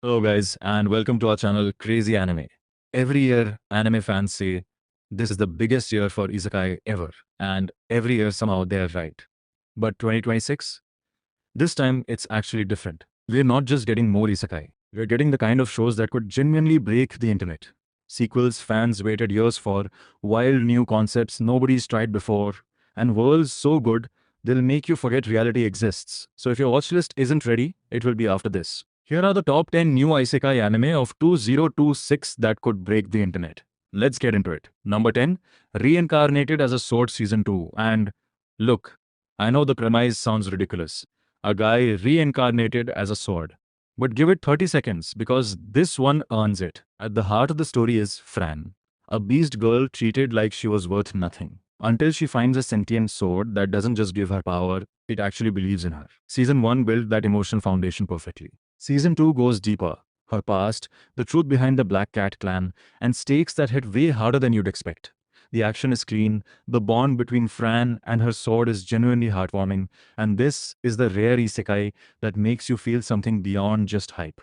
Hello guys and welcome to our channel Crazy Anime. Every year anime fans say this is the biggest year for isekai ever, and every year somehow they are right. But 2026? This time it's actually different. We're not just getting more isekai. We're getting the kind of shows that could genuinely break the internet. Sequels fans waited years for, wild new concepts nobody's tried before, and worlds so good they'll make you forget reality exists. So if your watch list isn't ready, it will be after this. Here are the top 10 new isekai anime of 2026 that could break the internet. Let's get into it. Number 10, Reincarnated as a Sword Season 2. And look, I know the premise sounds ridiculous. A guy reincarnated as a sword. But give it 30 seconds because this one earns it. At the heart of the story is Fran, a beast girl treated like she was worth nothing. Until she finds a sentient sword that doesn't just give her power, it actually believes in her. Season 1 built that emotional foundation perfectly. Season 2 goes deeper. Her past, the truth behind the Black Cat clan, and stakes that hit way harder than you'd expect. The action is clean, the bond between Fran and her sword is genuinely heartwarming, and this is the rare isekai that makes you feel something beyond just hype.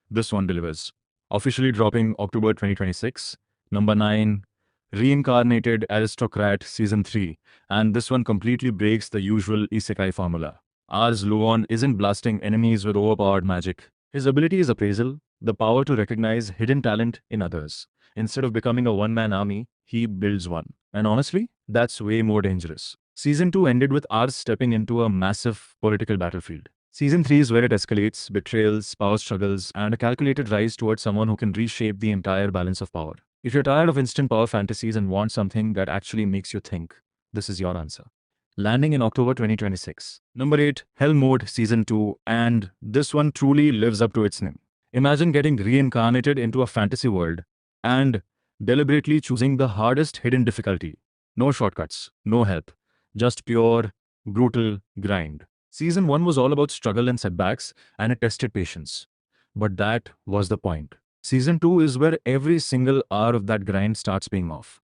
This one delivers. Officially dropping October 2026. Number 9, Reincarnated Aristocrat Season 3, and this one completely breaks the usual isekai formula. Ars Luon isn't blasting enemies with overpowered magic. His ability is appraisal, the power to recognize hidden talent in others. Instead of becoming a one-man army, he builds one. And honestly, that's way more dangerous. Season 2 ended with Ars stepping into a massive political battlefield. Season 3 is where it escalates, betrayals, power struggles, and a calculated rise towards someone who can reshape the entire balance of power. If you're tired of instant power fantasies and want something that actually makes you think, this is your answer. Landing in October 2026. Number 8, Hell Mode Season 2, and this one truly lives up to its name. Imagine getting reincarnated into a fantasy world and deliberately choosing the hardest hidden difficulty. No shortcuts, no help, just pure, brutal grind. Season 1 was all about struggle and setbacks, and it tested patience. But that was the point. Season 2 is where every single hour of that grind starts paying off.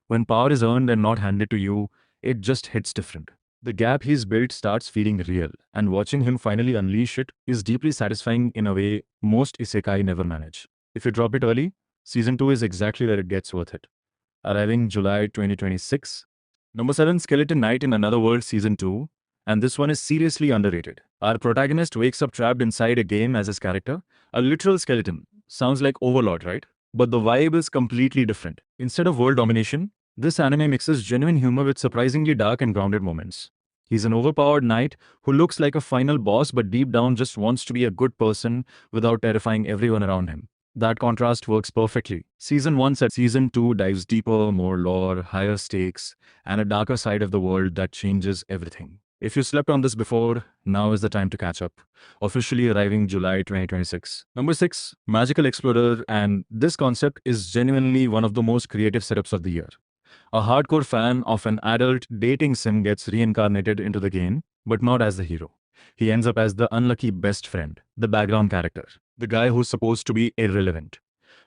When power is earned and not handed to you, it just hits different. The gap he's built starts feeling real, and watching him finally unleash it is deeply satisfying in a way most isekai never manage. If you drop it early, Season 2 is exactly where it gets worth it. Arriving July 2026. Number 7, Skeleton Knight in Another World Season 2, and this one is seriously underrated. Our protagonist wakes up trapped inside a game as his character, a literal skeleton. Sounds like Overlord, right? But the vibe is completely different. Instead of world domination, this anime mixes genuine humor with surprisingly dark and grounded moments. He's an overpowered knight who looks like a final boss but deep down just wants to be a good person without terrifying everyone around him. That contrast works perfectly. Season 1 said Season 2 dives deeper, more lore, higher stakes, and a darker side of the world that changes everything. If you slept on this before, now is the time to catch up. Officially arriving July 2026. Number 6, Magical Explorer, and this concept is genuinely one of the most creative setups of the year. A hardcore fan of an adult dating sim gets reincarnated into the game, but not as the hero. He ends up as the unlucky best friend, the background character, the guy who's supposed to be irrelevant.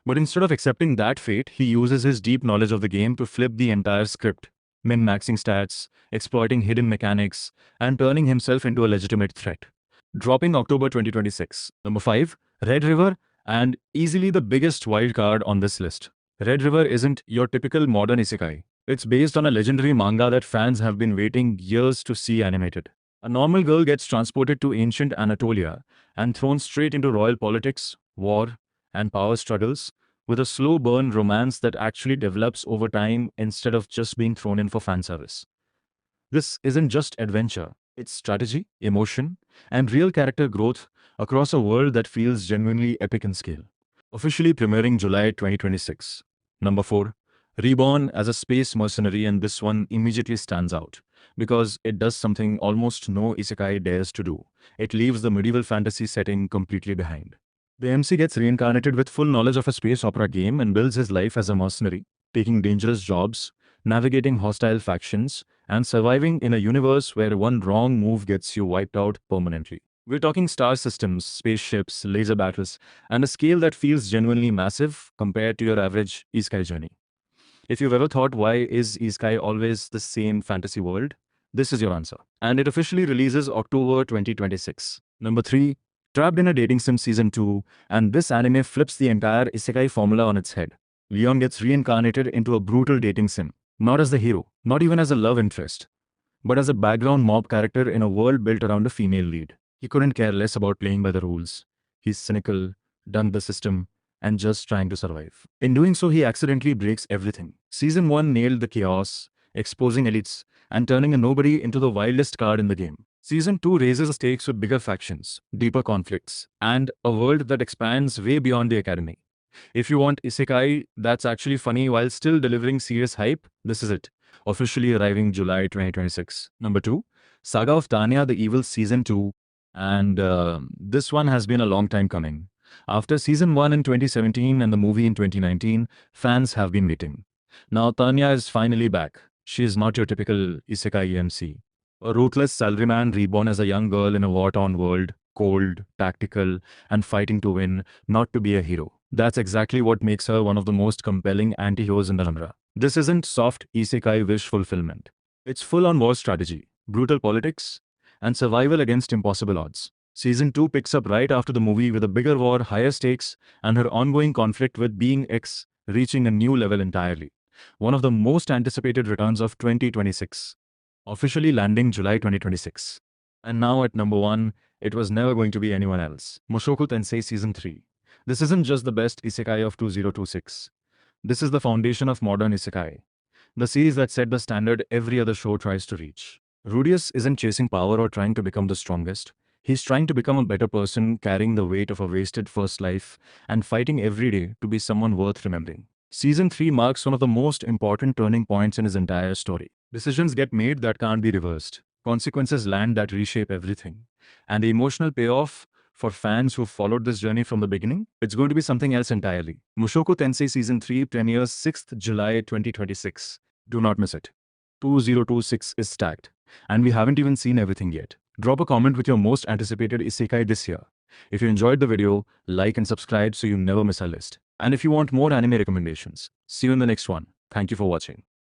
But instead of accepting that fate, he uses his deep knowledge of the game to flip the entire script, min-maxing stats, exploiting hidden mechanics, and turning himself into a legitimate threat. Dropping October 2026. Number 5, Red River, and easily the biggest wildcard on this list. Red River isn't your typical modern isekai. It's based on a legendary manga that fans have been waiting years to see animated. A normal girl gets transported to ancient Anatolia and thrown straight into royal politics, war, and power struggles, with a slow burn romance that actually develops over time instead of just being thrown in for fan service. This isn't just adventure, it's strategy, emotion, and real character growth across a world that feels genuinely epic in scale. Officially premiering July 2026. Number 4, Reborn as a space mercenary, and this one immediately stands out because it does something almost no isekai dares to do. It leaves the medieval fantasy setting completely behind. The MC gets reincarnated with full knowledge of a space opera game and builds his life as a mercenary, taking dangerous jobs, navigating hostile factions, and surviving in a universe where one wrong move gets you wiped out permanently. We're talking star systems, spaceships, laser battles, and a scale that feels genuinely massive compared to your average isekai journey. If you've ever thought why is isekai always the same fantasy world, this is your answer. And it officially releases October 2026. Number 3, Trapped in a Dating Sim Season 2, and this anime flips the entire isekai formula on its head. Leon gets reincarnated into a brutal dating sim, not as the hero, not even as a love interest, but as a background mob character in a world built around a female lead. He couldn't care less about playing by the rules. He's cynical, done the system, and just trying to survive. In doing so, he accidentally breaks everything. Season 1 nailed the chaos, exposing elites, and turning a nobody into the wildest card in the game. Season 2 raises the stakes with bigger factions, deeper conflicts, and a world that expands way beyond the academy. If you want isekai that's actually funny while still delivering serious hype, this is it. Officially arriving July 2026. Number 2, Saga of Tanya the Evil Season 2. And this one has been a long time coming. After Season 1 in 2017 and the movie in 2019, fans have been waiting. Now Tanya is finally back. She is not your typical isekai EMC. A ruthless salaryman reborn as a young girl in a war-torn world, cold, tactical, and fighting to win, not to be a hero. That's exactly what makes her one of the most compelling anti-heroes in the genre. This isn't soft isekai wish fulfillment. It's full-on war strategy, brutal politics, and survival against impossible odds. Season 2 picks up right after the movie with a bigger war, higher stakes, and her ongoing conflict with Being X reaching a new level entirely. One of the most anticipated returns of 2026. Officially landing July 2026. And now at number 1, it was never going to be anyone else. Mushoku Tensei Season 3. This isn't just the best isekai of 2026. This is the foundation of modern isekai. The series that set the standard every other show tries to reach. Rudius isn't chasing power or trying to become the strongest. He's trying to become a better person, carrying the weight of a wasted first life, and fighting every day to be someone worth remembering. Season 3 marks one of the most important turning points in his entire story. Decisions get made that can't be reversed. Consequences land that reshape everything. And the emotional payoff for fans who followed this journey from the beginning, it's going to be something else entirely. Mushoku Tensei Season 3 premieres 6th July 2026. Do not miss it. 2026 is stacked. And we haven't even seen everything yet. Drop a comment with your most anticipated isekai this year. If you enjoyed the video, like and subscribe so you never miss our list. And if you want more anime recommendations, see you in the next one. Thank you for watching.